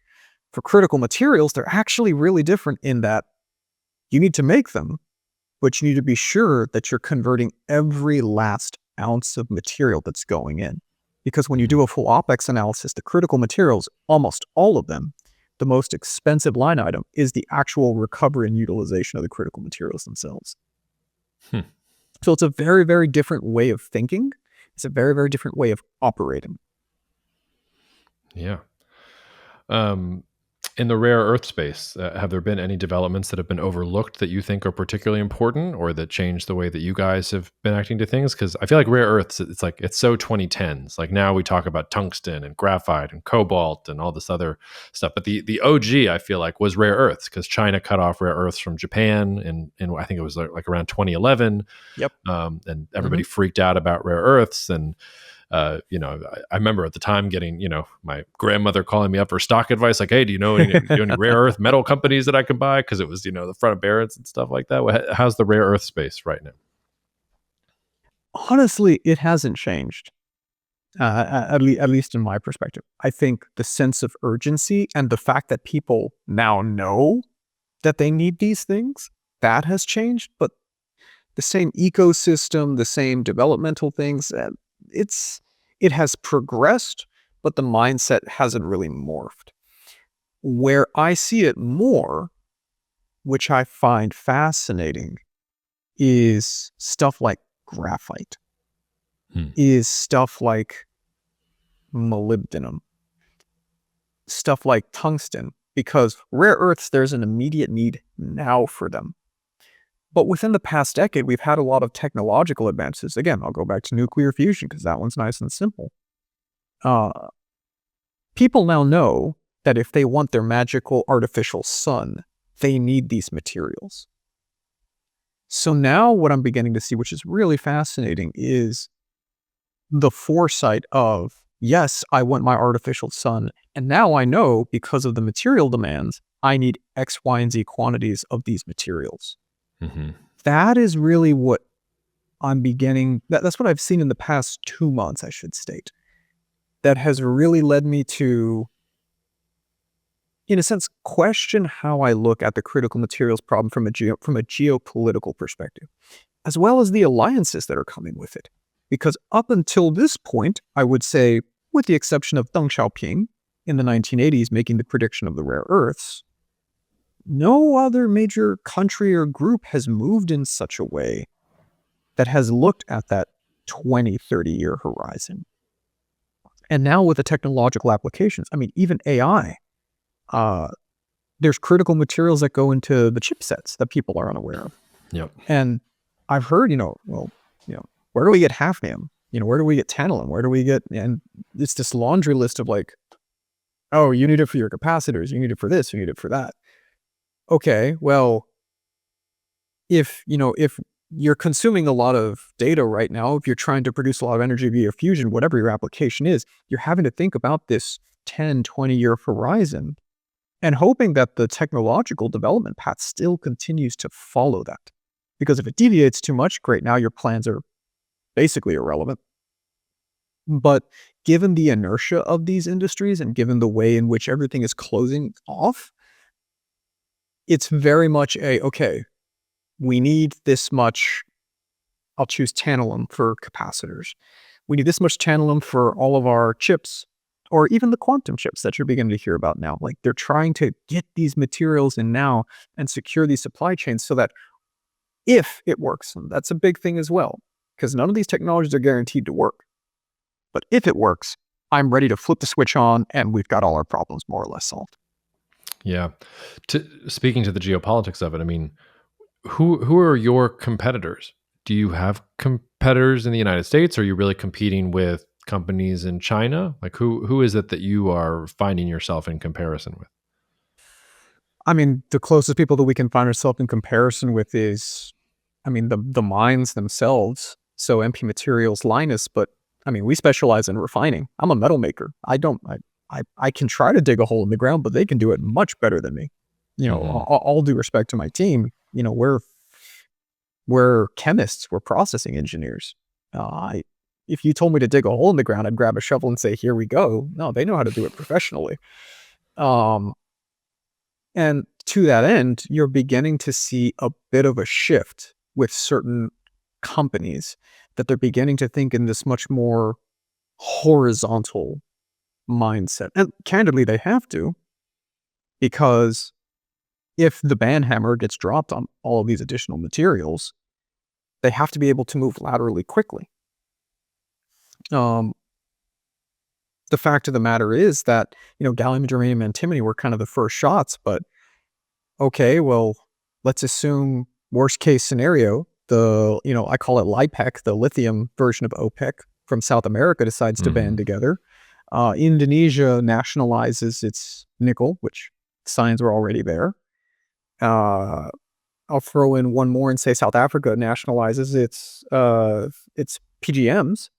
For critical materials, they're actually really different in that you need to make them, but you need to be sure that you're converting every last ounce of material that's going in. Because when you do a full OpEx analysis, the critical materials, almost all of them, the most expensive line item is the actual recovery and utilization of the critical materials themselves. So it's a very, very different way of thinking. It's a very, very different way of operating. Yeah. In the rare earth space, have there been any developments that have been overlooked that you think are particularly important or that change the way that you guys have been acting to things? Because I feel like rare earths, it's so 2010s. Like now we talk about tungsten and graphite and cobalt and all this other stuff. But the OG, I feel like, was rare earths because China cut off rare earths from Japan and I think it was like around 2011. Yep. And everybody freaked out about rare earths. And I remember at the time getting, my grandmother calling me up for stock advice, like, hey, do you know any rare earth metal companies that I can buy? Because it was, the front of Barrett's and stuff like that. How's the rare earth space right now? Honestly, it hasn't changed, at least in my perspective. I think the sense of urgency and the fact that people now know that they need these things, that has changed. But the same ecosystem, the same developmental things, it has progressed, but the mindset hasn't really morphed. Where I see it more, which I find fascinating, is stuff like graphite, is stuff like molybdenum, stuff like tungsten, because rare earths, there's an immediate need now for them. But within the past decade, we've had a lot of technological advances. Again, I'll go back to nuclear fusion because that one's nice and simple. People now know that if they want their magical artificial sun, they need these materials. So now what I'm beginning to see, which is really fascinating, is the foresight of, yes, I want my artificial sun, and now I know because of the material demands, I need X, Y, and Z quantities of these materials. That is really what I'm beginning, that's what I've seen in the past 2 months, I should state, that has really led me to, in a sense, question how I look at the critical materials problem from a geopolitical perspective, as well as the alliances that are coming with it. Because up until this point, I would say, with the exception of Deng Xiaoping in the 1980s making the prediction of the rare earths, no other major country or group has moved in such a way that has looked at that 20, 30-year horizon. And now with the technological applications, I mean, even AI, there's critical materials that go into the chipsets that people are unaware of. Yep. And I've heard, where do we get hafnium? Where do we get tantalum? Where do we get, and it's this laundry list of like, oh, you need it for your capacitors, you need it for this, you need it for that. Okay, well, if you're consuming a lot of data right now, if you're trying to produce a lot of energy via fusion, whatever your application is, you're having to think about this 10, 20-year horizon and hoping that the technological development path still continues to follow that. Because if it deviates too much, great, now your plans are basically irrelevant. But given the inertia of these industries and given the way in which everything is closing off, it's very much okay, we need this much, I'll choose tantalum for capacitors. We need this much tantalum for all of our chips, or even the quantum chips that you're beginning to hear about now. Like they're trying to get these materials in now and secure these supply chains so that if it works, and that's a big thing as well, because none of these technologies are guaranteed to work. But if it works, I'm ready to flip the switch on and we've got all our problems more or less solved. Yeah. Speaking to the geopolitics of it, I mean, who are your competitors? Do you have competitors in the United States? Or are you really competing with companies in China? Like who is it that you are finding yourself in comparison with? I mean, the closest people that we can find ourselves in comparison with is, the mines themselves. So MP Materials, Linus, but we specialize in refining. I'm a metal maker. I can try to dig a hole in the ground, but they can do it much better than me. All due respect to my team, we're chemists, we're processing engineers. If you told me to dig a hole in the ground, I'd grab a shovel and say, here we go. No, they know how to do it professionally. And to that end, you're beginning to see a bit of a shift with certain companies that they're beginning to think in this much more horizontal mindset. And candidly, they have to, because if the ban hammer gets dropped on all of these additional materials, they have to be able to move laterally quickly. The fact of the matter is that, gallium, germanium, antimony were kind of the first shots, but okay, well, let's assume worst case scenario, I call it LIPEC, the lithium version of OPEC from South America decides to band together. Indonesia nationalizes its nickel, which signs were already there. I'll throw in one more and say South Africa nationalizes its PGMs.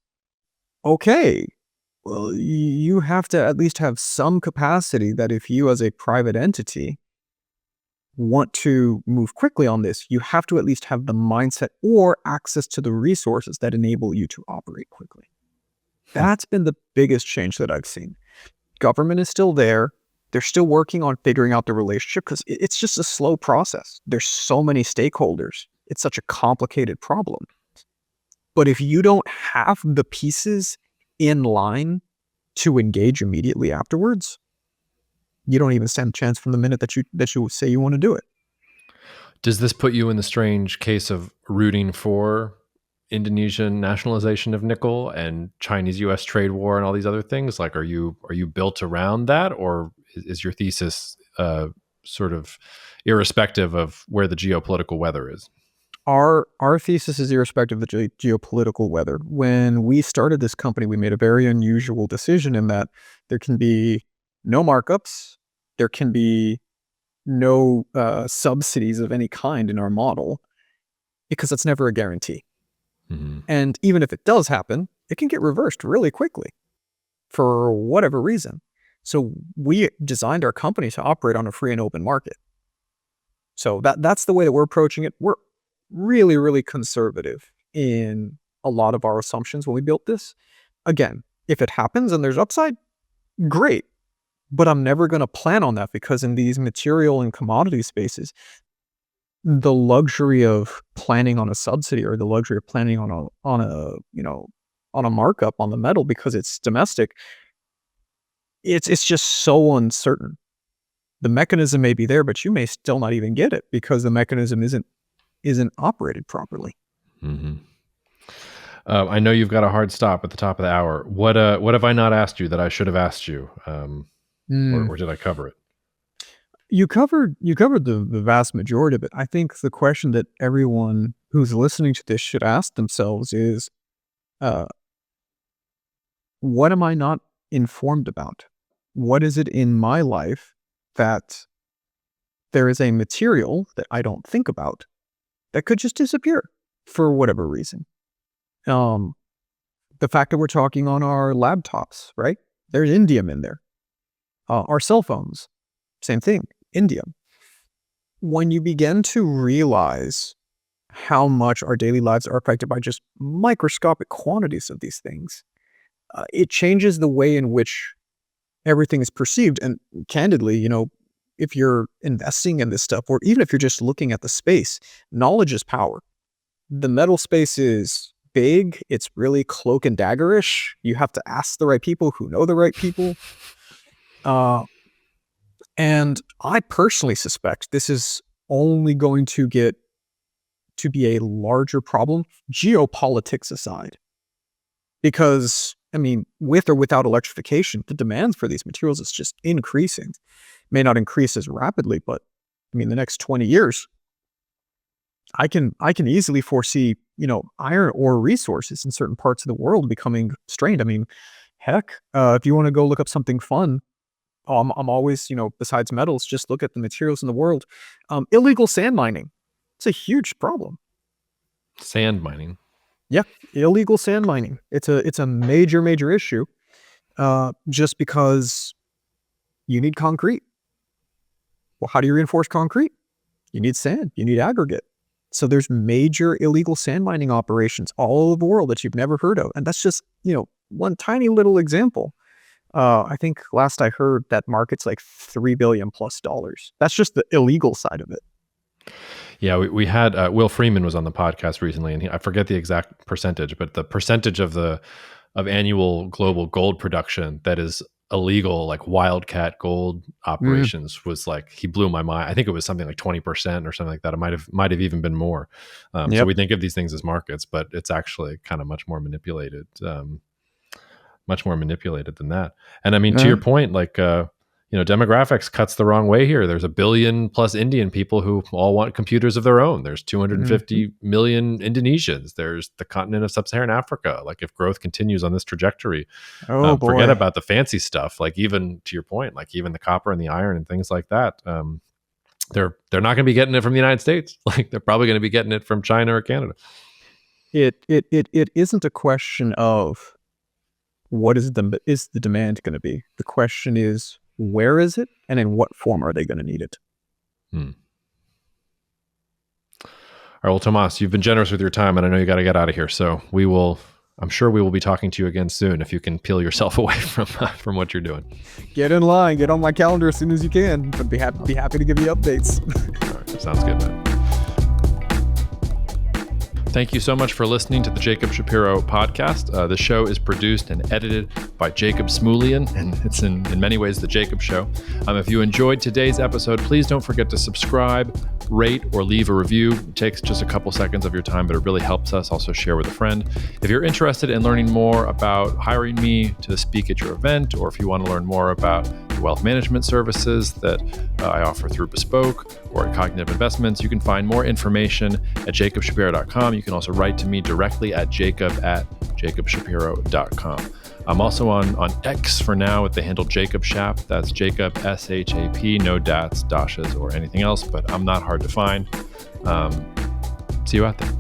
Okay, well, you have to at least have some capacity that if you as a private entity want to move quickly on this, you have to at least have the mindset or access to the resources that enable you to operate quickly. That's been the biggest change that I've seen. Government is still there. They're still working on figuring out the relationship because it's just a slow process. There's so many stakeholders. It's such a complicated problem. But if you don't have the pieces in line to engage immediately afterwards, you don't even stand a chance from the minute that you say you want to do it. Does this put you in the strange case of rooting for Indonesian nationalization of nickel and Chinese-U.S. trade war and all these other things? Like, are you built around that, or is your thesis sort of irrespective of where the geopolitical weather is? Our thesis is irrespective of the geopolitical weather. When we started this company, we made a very unusual decision in that there can be no markups, there can be no subsidies of any kind in our model, because that's never a guarantee. Mm-hmm. And even if it does happen, it can get reversed really quickly for whatever reason. So we designed our company to operate on a free and open market. So that's the way that we're approaching it. We're really, really conservative in a lot of our assumptions when we built this. Again, if it happens and there's upside, great. But I'm never going to plan on that, because in these material and commodity spaces, the luxury of planning on a subsidy or the luxury of planning on a markup on the metal because it's domestic, it's just so uncertain. The mechanism may be there, but you may still not even get it because the mechanism isn't operated properly. Mm-hmm. I know you've got a hard stop at the top of the hour. What have I not asked you that I should have asked you? Or did I cover it? You covered the vast majority of it. I think the question that everyone who's listening to this should ask themselves is, what am I not informed about? What is it in my life that there is a material that I don't think about that could just disappear for whatever reason? The fact that we're talking on our laptops, right? There's indium in there. Our cell phones, same thing, indium. When you begin to realize how much our daily lives are affected by just microscopic quantities of these things, it changes the way in which everything is perceived. And candidly, if you're investing in this stuff, or even if you're just looking at the space, knowledge is power. The metal space is big. It's really cloak and daggerish. You have to ask the right people who know the right people. And I personally suspect this is only going to get to be a larger problem, geopolitics aside. Because, with or without electrification, the demands for these materials is just increasing. It may not increase as rapidly, but the next 20 years, I can easily foresee, iron ore resources in certain parts of the world becoming strained. Heck, if you want to go look up something fun, I'm always, besides metals, just look at the materials in the world. Illegal sand mining. It's a huge problem. Sand mining? Yeah, illegal sand mining. It's a major, major issue, just because you need concrete. Well, how do you reinforce concrete? You need sand. You need aggregate. So there's major illegal sand mining operations all over the world that you've never heard of. And that's just, one tiny little example. I think last I heard that market's like $3 billion plus. That's just the illegal side of it. Yeah, we had Will Freeman was on the podcast recently, and I forget the exact percentage, but the percentage of annual global gold production that is illegal like wildcat gold operations was like, he blew my mind. I think it was something like 20% or something like that. It might have even been more. So Yep. we think of these things as markets, but it's actually kind of much more manipulated than that. And I mean, to your point, like demographics cuts the wrong way here. There's 1 billion plus Indian people who all want computers of their own. There's 250 million Indonesians. There's the continent of sub-Saharan Africa. Like, if growth continues on this trajectory, Oh boy. forget about the fancy stuff. Like, even to your point, like even the copper and the iron and things like that, they're not going to be getting it from the United States. Like, they're probably going to be getting it from China or Canada. It isn't a question of what is the demand going to be. The question is, where is it, and in what form are they going to need it? All right, well, Tomas, you've been generous with your time, and I know you got to get out of here. So I'm sure we will be talking to you again soon if you can peel yourself away from what you're doing. Get in line. Get on my calendar as soon as you can. I'd be happy to give you updates. All right, sounds good, man. Thank you so much for listening to the Jacob Shapiro podcast. The show is produced and edited by Jacob Smulian, and it's in many ways the Jacob Show. If you enjoyed today's episode, please don't forget to subscribe, rate, or leave a review. It takes just a couple seconds of your time, but it really helps us. Also share with a friend. If you're interested in learning more about hiring me to speak at your event, or if you want to learn more about the wealth management services that I offer through Bespoke or at Cognitive Investments, you can find more information at jacobshapiro.com. You can also write to me directly at jacob@jacobshapiro.com. I'm also on X for now with the handle Jacob Shap. That's Jacob, SHAP, no dots, dashes, or anything else, but I'm not hard to find. See you out there.